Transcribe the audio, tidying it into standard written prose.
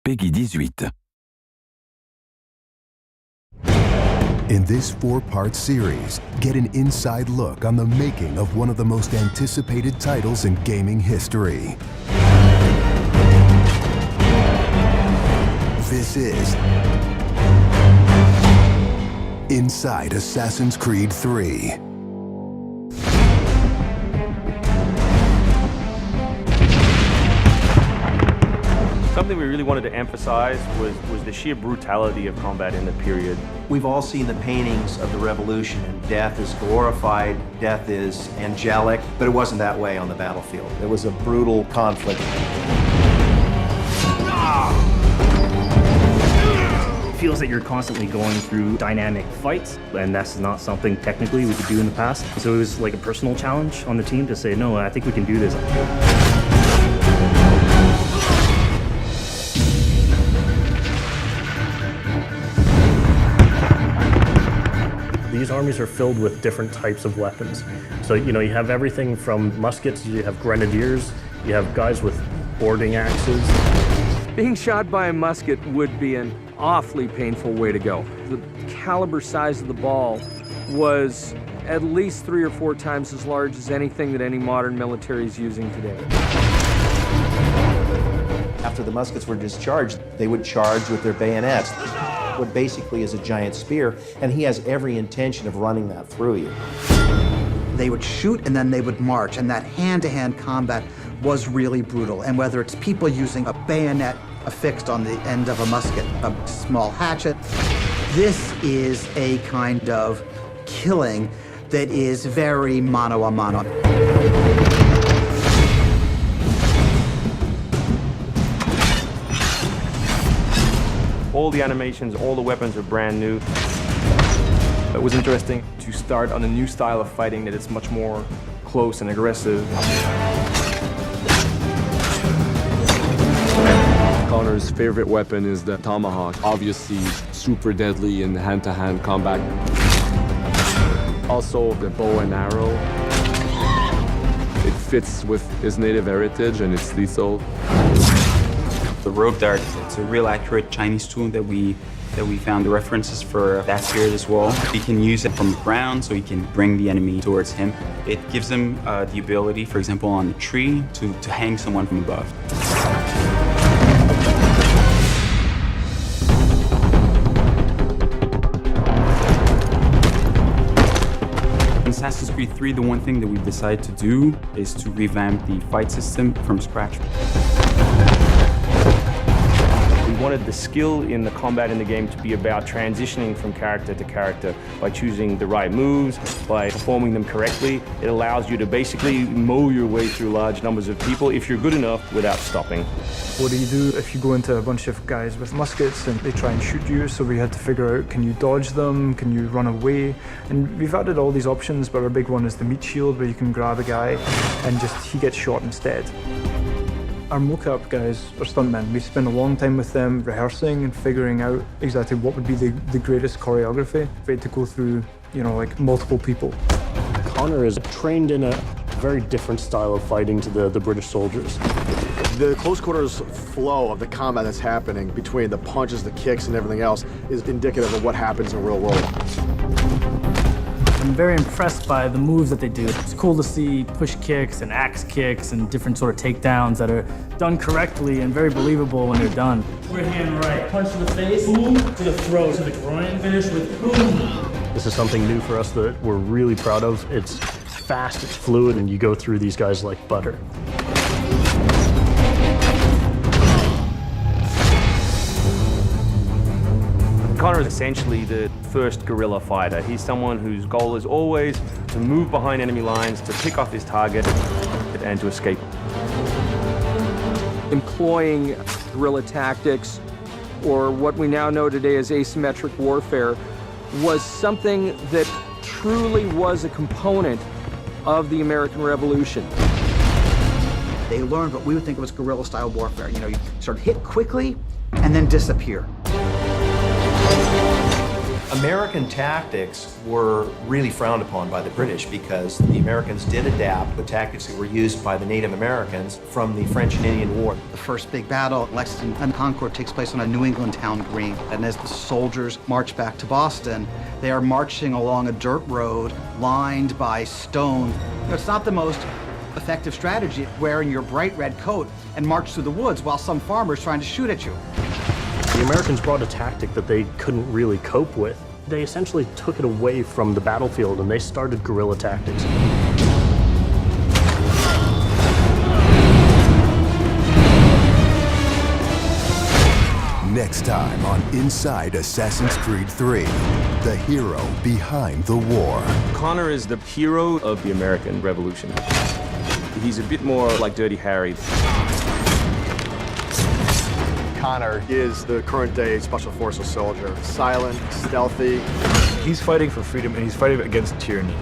Peggy 18. In this 4-part series, get an inside look on the making of one of the most anticipated titles in gaming history. This is Inside Assassin's Creed 3. Something we really wanted to emphasize was the sheer brutality of combat in the period. We've all seen the paintings of the Revolution, and death is glorified, death is angelic, but it wasn't that way on the battlefield. It was a brutal conflict. It feels that you're constantly going through dynamic fights, and that's not something technically we could do in the past. So it was like a personal challenge on the team to say, no, I think we can do this. These armies are filled with different types of weapons. So, you have everything from muskets, you have grenadiers, you have guys with boarding axes. Being shot by a musket would be an awfully painful way to go. The caliber size of the ball was at least 3 or 4 times as large as anything that any modern military is using today. After the muskets were discharged, they would charge with their bayonets. What basically is a giant spear, and he has every intention of running that through you. They would shoot and then they would march, and that hand-to-hand combat was really brutal. And whether it's people using a bayonet affixed on the end of a musket, a small hatchet, this is a kind of killing that is very mano a mano. All the animations, all the weapons are brand new. It was interesting to start on a new style of fighting that is much more close and aggressive. Connor's favorite weapon is the tomahawk, obviously super deadly in hand-to-hand combat. Also the bow and arrow. It fits with his native heritage and it's lethal. The rope dart, it's a real accurate Chinese tool that we found the references for that period as well. He can use it from the ground, so he can bring the enemy towards him. It gives him the ability, for example, on a tree, to hang someone from above. In Assassin's Creed 3, the one thing that we've decided to do is to revamp the fight system from scratch. We wanted the skill in the combat in the game to be about transitioning from character to character by choosing the right moves, by performing them correctly. It allows you to basically mow your way through large numbers of people if you're good enough without stopping. What do you do if you go into a bunch of guys with muskets and they try and shoot you? So we had to figure out, can you dodge them? Can you run away? And we've added all these options, but our big one is the meat shield, where you can grab a guy and he gets shot instead. Our mocap guys are stuntmen. We spend a long time with them rehearsing and figuring out exactly what would be the greatest choreography. We had to go through, like multiple people. Connor is trained in a very different style of fighting to the British soldiers. The close quarters flow of the combat that's happening between the punches, the kicks, and everything else is indicative of what happens in the real world. I'm very impressed by the moves that they do. It's cool to see push kicks and axe kicks and different sort of takedowns that are done correctly and very believable when they're done. Right hand right, punch to the face, boom, to the throat, to the groin, finish with boom. This is something new for us that we're really proud of. It's fast, it's fluid, and you go through these guys like butter. Connor is essentially the first guerrilla fighter. He's someone whose goal is always to move behind enemy lines, to pick off his target, and to escape. Employing guerrilla tactics, or what we now know today as asymmetric warfare, was something that truly was a component of the American Revolution. They learned what we would think of as guerrilla-style warfare. You sort of hit quickly and then disappear. American tactics were really frowned upon by the British because the Americans did adapt the tactics that were used by the Native Americans from the French and Indian War. The first big battle, Lexington and Concord, takes place on a New England town green. And as the soldiers march back to Boston, they are marching along a dirt road lined by stone. It's not the most effective strategy, wearing your bright red coat and march through the woods while some farmer's trying to shoot at you. The Americans brought a tactic that they couldn't really cope with. They essentially took it away from the battlefield and they started guerrilla tactics. Next time on Inside Assassin's Creed 3, the hero behind the war. Connor is the hero of the American Revolution. He's a bit more like Dirty Harry. Connor is the current-day Special Forces soldier. Silent, stealthy. He's fighting for freedom and he's fighting against tyranny.